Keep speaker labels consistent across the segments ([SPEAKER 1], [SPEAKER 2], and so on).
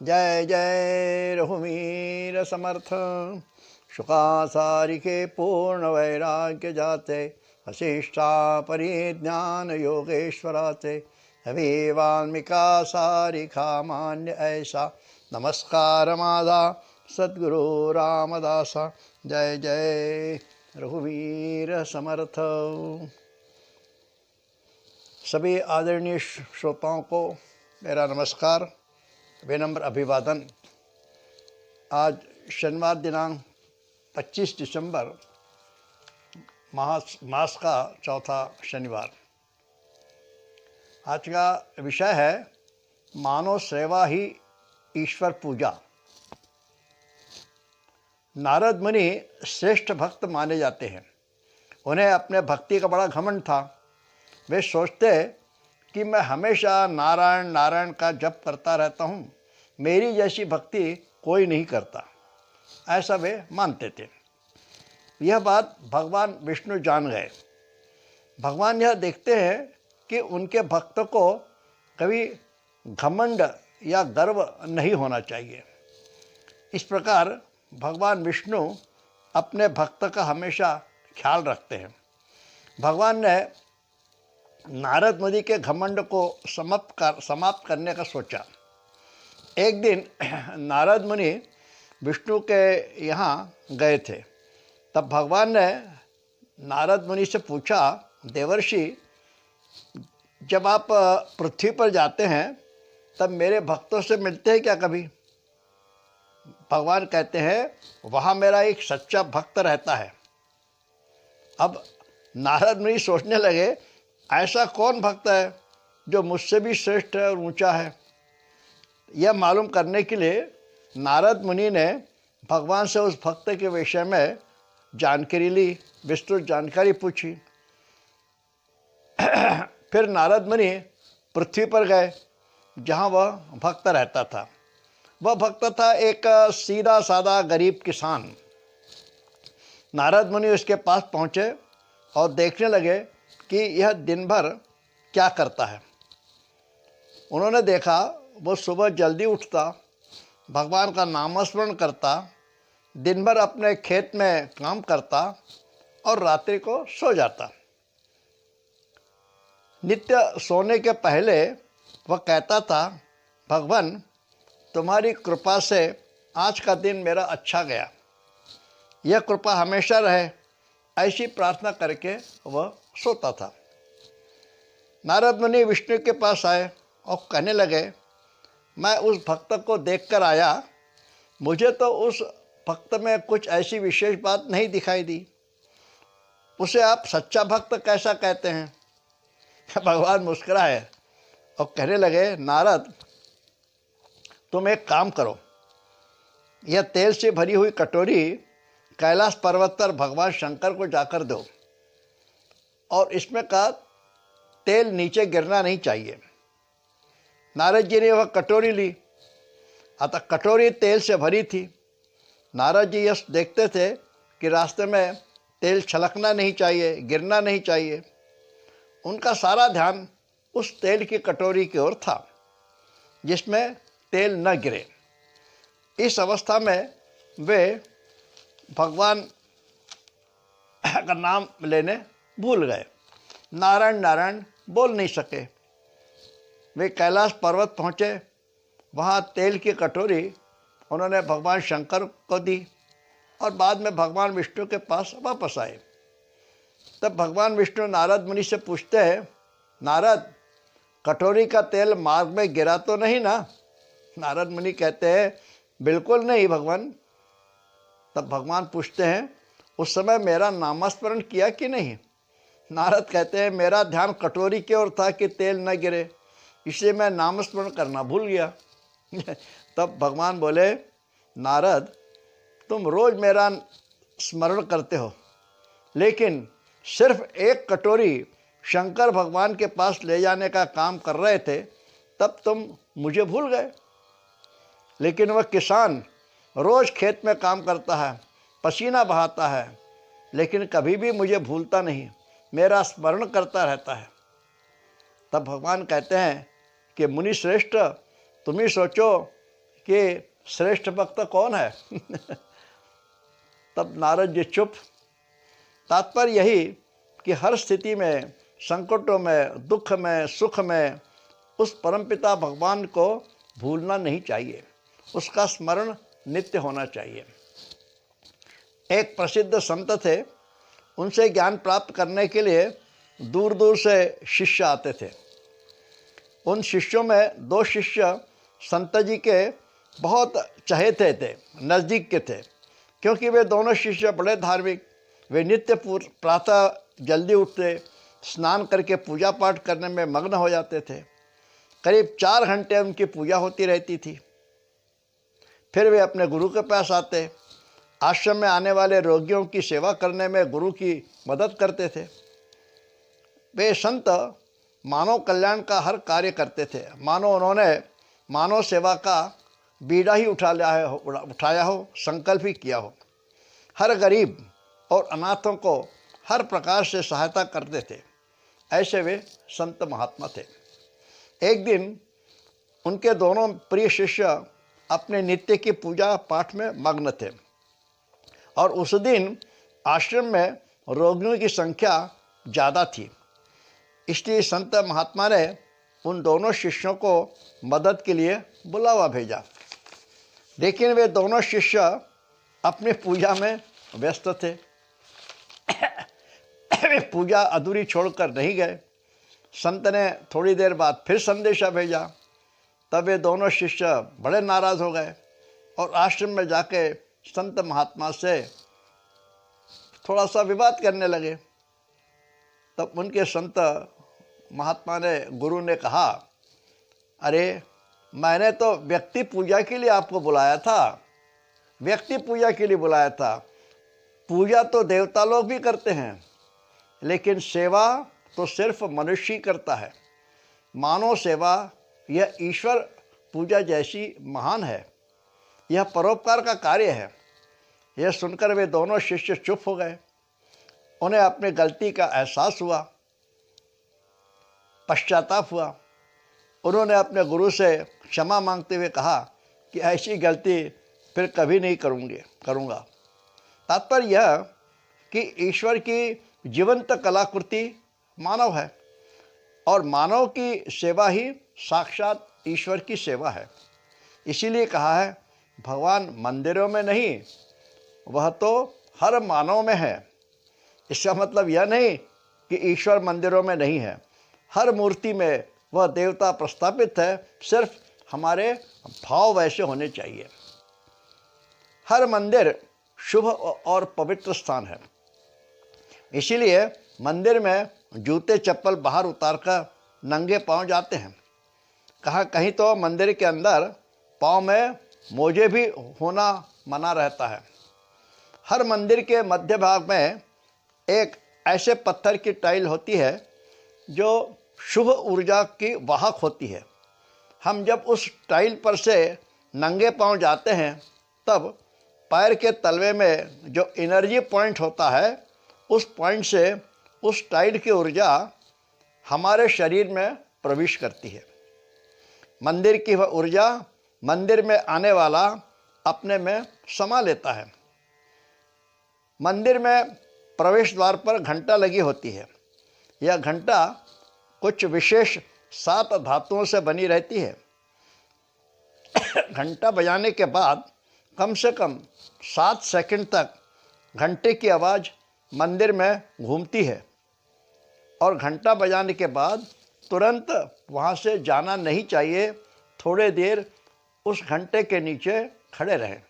[SPEAKER 1] जय जय रघुवीर समर्थ। शुकासारिके पूर्ण वैराग्य जाते, वशिष्ठा परिज्ञान योगेश्वराते। हवे वाल्मीका सारिखा मान्य ऐसा, नमस्कार माधा सद्गुरु रामदासा। जय जय रघुवीर समर्थ। सभी आदरणीय श्रोताओं को मेरा नमस्कार, विनम्र अभिवादन। आज शनिवार दिनांक 25 दिसंबर मास का चौथा शनिवार। आज का विषय है मानव सेवा ही ईश्वर पूजा। नारद मुनि श्रेष्ठ भक्त माने जाते हैं। उन्हें अपने भक्ति का बड़ा घमंड था। वे सोचते कि मैं हमेशा नारायण नारायण का जप करता रहता हूँ, मेरी जैसी भक्ति कोई नहीं करता, ऐसा वे मानते थे। यह बात भगवान विष्णु जान गए। भगवान यह देखते हैं कि उनके भक्त को कभी घमंड या गर्व नहीं होना चाहिए। इस प्रकार भगवान विष्णु अपने भक्त का हमेशा ख्याल रखते हैं। भगवान ने नारद मुनि के घमंड को समाप्त करने का सोचा। एक दिन नारद मुनि विष्णु के यहाँ गए थे। तब भगवान ने नारद मुनि से पूछा, देवर्षि, जब आप पृथ्वी पर जाते हैं तब मेरे भक्तों से मिलते हैं क्या कभी? भगवान कहते हैं, वहाँ मेरा एक सच्चा भक्त रहता है। अब नारद मुनि सोचने लगे, ऐसा कौन भक्त है जो मुझसे भी श्रेष्ठ है और ऊंचा है? यह मालूम करने के लिए नारद मुनि ने भगवान से उस भक्त के विषय में जानकारी ली, विस्तृत जानकारी पूछी। फिर नारद मुनि पृथ्वी पर गए जहाँ वह भक्त रहता था। वह भक्त था एक सीधा साधा गरीब किसान। नारद मुनि उसके पास पहुँचे और देखने लगे कि यह दिन भर क्या करता है। उन्होंने देखा वो सुबह जल्दी उठता, भगवान का नामस्मरण करता, दिन भर अपने खेत में काम करता और रात्रि को सो जाता। नित्य सोने के पहले वह कहता था, भगवान तुम्हारी कृपा से आज का दिन मेरा अच्छा गया, यह कृपा हमेशा रहे, ऐसी प्रार्थना करके वह सोता था। नारद मुनि विष्णु के पास आए और कहने लगे, मैं उस भक्त को देखकर आया, मुझे तो उस भक्त में कुछ ऐसी विशेष बात नहीं दिखाई दी, उसे आप सच्चा भक्त कैसा कहते हैं? भगवान मुस्कुराए और कहने लगे, नारद तुम एक काम करो, यह तेल से भरी हुई कटोरी कैलाश पर्वत पर भगवान शंकर को जाकर दो और इसमें का तेल नीचे गिरना नहीं चाहिए। नारद जी ने वह कटोरी ली, अतः कटोरी तेल से भरी थी। नारद जी यह देखते थे कि रास्ते में तेल छलकना नहीं चाहिए, गिरना नहीं चाहिए। उनका सारा ध्यान उस तेल की कटोरी की ओर था जिसमें तेल न गिरे। इस अवस्था में वे भगवान का नाम लेने भूल गए, नारायण नारायण बोल नहीं सके। वे कैलाश पर्वत पहुँचे, वहाँ तेल की कटोरी उन्होंने भगवान शंकर को दी और बाद में भगवान विष्णु के पास वापस आए। तब भगवान विष्णु नारद मुनि से पूछते हैं, नारद कटोरी का तेल मार्ग में गिरा तो नहीं ना? नारद मुनि कहते हैं, बिल्कुल नहीं भगवान। तब भगवान पूछते हैं, उस समय मेरा नामस्मरण किया कि नहीं? नारद कहते हैं, मेरा ध्यान कटोरी की ओर था कि तेल न गिरे, इसलिए मैं नामस्मरण करना भूल गया। तब भगवान बोले, नारद तुम रोज़ मेरा स्मरण करते हो, लेकिन सिर्फ एक कटोरी शंकर भगवान के पास ले जाने का काम कर रहे थे, तब तुम मुझे भूल गए। लेकिन वह किसान रोज़ खेत में काम करता है, पसीना बहाता है, लेकिन कभी भी मुझे भूलता नहीं, मेरा स्मरण करता रहता है। तब भगवान कहते हैं कि मुनि श्रेष्ठ, तुम ही सोचो कि श्रेष्ठ भक्त कौन है? तब नारद जी चुप। तात्पर्य यही कि हर स्थिति में, संकटों में, दुख में, सुख में उस परमपिता भगवान को भूलना नहीं चाहिए, उसका स्मरण नित्य होना चाहिए। एक प्रसिद्ध संत थे, उनसे ज्ञान प्राप्त करने के लिए दूर दूर से शिष्य आते थे। उन शिष्यों में 2 शिष्य संत जी के बहुत चहेते थे, नज़दीक के थे, क्योंकि वे दोनों शिष्य बड़े धार्मिक। वे नित्य प्रातः जल्दी उठते, स्नान करके पूजा पाठ करने में मग्न हो जाते थे। करीब 4 घंटे उनकी पूजा होती रहती थी। फिर वे अपने गुरु के पास आते, आश्रम में आने वाले रोगियों की सेवा करने में गुरु की मदद करते थे। वे संत मानव कल्याण का हर कार्य करते थे, मानो उन्होंने मानव सेवा का बीड़ा ही उठाया हो, संकल्प ही किया हो। हर गरीब और अनाथों को हर प्रकार से सहायता करते थे। ऐसे वे संत महात्मा थे। एक दिन उनके दोनों प्रिय शिष्य अपने नित्य की पूजा पाठ में मग्न थे और उस दिन आश्रम में रोगियों की संख्या ज़्यादा थी। इसलिए संत महात्मा ने उन दोनों शिष्यों को मदद के लिए बुलावा भेजा, लेकिन वे दोनों शिष्य अपनी पूजा में व्यस्त थे। वे पूजा अधूरी छोड़कर नहीं गए। संत ने थोड़ी देर बाद फिर संदेशा भेजा। तब वे दोनों शिष्य बड़े नाराज़ हो गए और आश्रम में जाके संत महात्मा से थोड़ा सा विवाद करने लगे। तब उनके संत महात्मा ने, गुरु ने कहा, अरे मैंने तो व्यक्ति पूजा के लिए आपको बुलाया था, व्यक्ति पूजा के लिए बुलाया था। पूजा तो देवता लोग भी करते हैं, लेकिन सेवा तो सिर्फ मनुष्य ही करता है। मानव सेवा यह ईश्वर पूजा जैसी महान है, यह परोपकार का कार्य है। यह सुनकर वे दोनों शिष्य चुप हो गए। उन्हें अपनी गलती का एहसास हुआ, पश्चाताप हुआ। उन्होंने अपने गुरु से क्षमा मांगते हुए कहा कि ऐसी गलती फिर कभी नहीं करूँगा। तात्पर्य यह कि ईश्वर की जीवंत कलाकृति मानव है और मानव की सेवा ही साक्षात ईश्वर की सेवा है। इसीलिए कहा है, भगवान मंदिरों में नहीं, वह तो हर मानव में है। इसका मतलब यह नहीं कि ईश्वर मंदिरों में नहीं है, हर मूर्ति में वह देवता प्रस्थापित है, सिर्फ हमारे भाव वैसे होने चाहिए। हर मंदिर शुभ और पवित्र स्थान है, इसीलिए मंदिर में जूते चप्पल बाहर उतारकर नंगे पांव जाते हैं। कहीं तो मंदिर के अंदर पांव में मोजे भी होना मना रहता है। हर मंदिर के मध्य भाग में एक ऐसे पत्थर की टाइल होती है जो शुभ ऊर्जा की वाहक होती है। हम जब उस टाइल पर से नंगे पांव जाते हैं, तब पैर के तलवे में जो एनर्जी पॉइंट होता है, उस पॉइंट से उस टाइल की ऊर्जा हमारे शरीर में प्रवेश करती है। मंदिर की वह ऊर्जा मंदिर में आने वाला अपने में समा लेता है। मंदिर में प्रवेश द्वार पर घंटा लगी होती है। यह घंटा कुछ विशेष 7 धातुओं से बनी रहती है। घंटा बजाने के बाद कम से कम 7 सेकंड तक घंटे की आवाज़ मंदिर में घूमती है और घंटा बजाने के बाद तुरंत वहाँ से जाना नहीं चाहिए। थोड़े देर उस घंटे के नीचे खड़े रहें।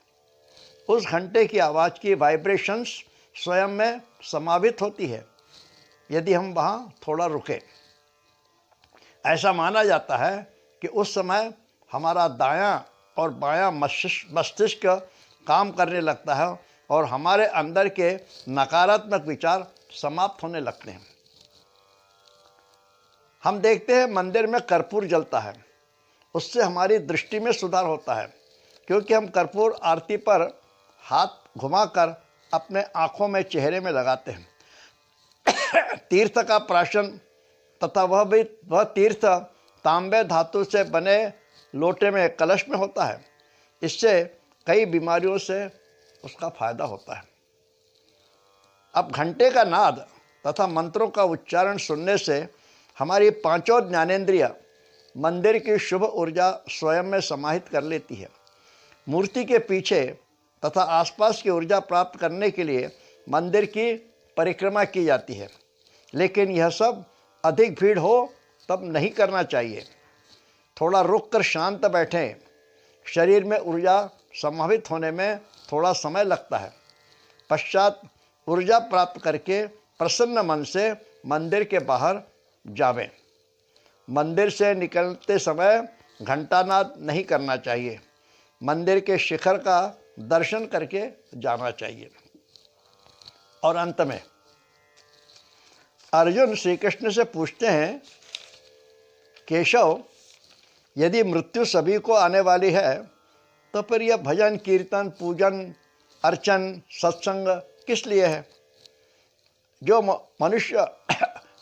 [SPEAKER 1] उस घंटे की आवाज़ की वाइब्रेशंस स्वयं में समावित होती है यदि हम वहाँ थोड़ा रुके। ऐसा माना जाता है कि उस समय हमारा दायां और बायां मस्तिष्क काम करने लगता है और हमारे अंदर के नकारात्मक विचार समाप्त होने लगते हैं। हम देखते हैं मंदिर में कर्पूर जलता है, उससे हमारी दृष्टि में सुधार होता है, क्योंकि हम कर्पूर आरती पर हाथ घुमाकर अपने आँखों में, चेहरे में लगाते हैं। तीर्थ का प्राशन तथा वह तीर्थ तांबे धातु से बने लोटे में, कलश में होता है। इससे कई बीमारियों से उसका फायदा होता है। अब घंटे का नाद तथा मंत्रों का उच्चारण सुनने से हमारी पांचों ज्ञानेंद्रियां मंदिर की शुभ ऊर्जा स्वयं में समाहित कर लेती है। मूर्ति के पीछे तथा आसपास की ऊर्जा प्राप्त करने के लिए मंदिर की परिक्रमा की जाती है, लेकिन यह सब अधिक भीड़ हो तब नहीं करना चाहिए। थोड़ा रुक कर शांत बैठें। शरीर में ऊर्जा समाहित होने में थोड़ा समय लगता है। पश्चात ऊर्जा प्राप्त करके प्रसन्न मन से मंदिर के बाहर जावें। मंदिर से निकलते समय घंटानाद नहीं करना चाहिए। मंदिर के शिखर का दर्शन करके जाना चाहिए। और अंत में अर्जुन श्री कृष्ण से पूछते हैं, केशव, यदि मृत्यु सभी को आने वाली है तो फिर यह भजन कीर्तन पूजन अर्चन सत्संग किस लिए है? जो मनुष्य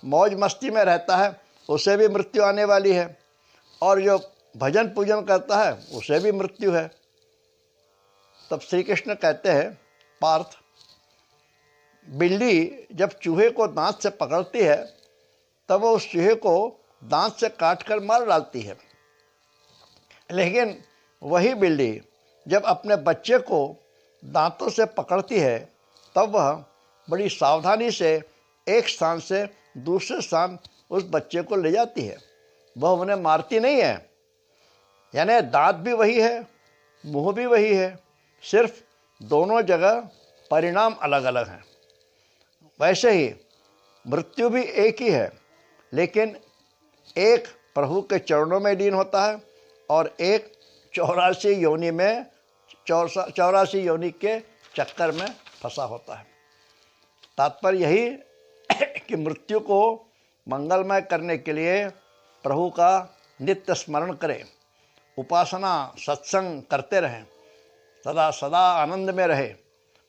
[SPEAKER 1] मौज मस्ती में रहता है उसे भी मृत्यु आने वाली है, और जो भजन पूजन करता है उसे भी मृत्यु है। तब श्री कृष्ण कहते हैं, पार्थ, बिल्ली जब चूहे को दांत से पकड़ती है तब वो उस चूहे को दांत से काटकर मार डालती है, लेकिन वही बिल्ली जब अपने बच्चे को दांतों से पकड़ती है तब वह बड़ी सावधानी से एक स्थान से दूसरे स्थान उस बच्चे को ले जाती है। वह उन्हें मारती नहीं है। यानी दांत भी वही है, मुंह भी वही है, सिर्फ दोनों जगह परिणाम अलग अलग हैं। वैसे ही मृत्यु भी एक ही है, लेकिन एक प्रभु के चरणों में लीन होता है और एक 84 योनि में 84 योनि के चक्कर में फंसा होता है। तात्पर्य यही कि मृत्यु को मंगलमय करने के लिए प्रभु का नित्य स्मरण करें, उपासना सत्संग करते रहें, सदा सदा आनंद में रहे।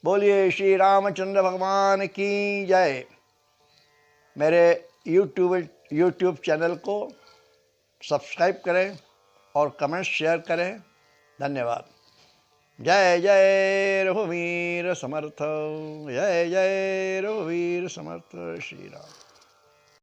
[SPEAKER 1] बोलिए श्री रामचंद्र भगवान की जय। मेरे यूट्यूब चैनल को सब्सक्राइब करें और कमेंट शेयर करें। धन्यवाद। जय जय रघुवीर समर्थ, जय जय रघुवीर समर्थ। श्री राम।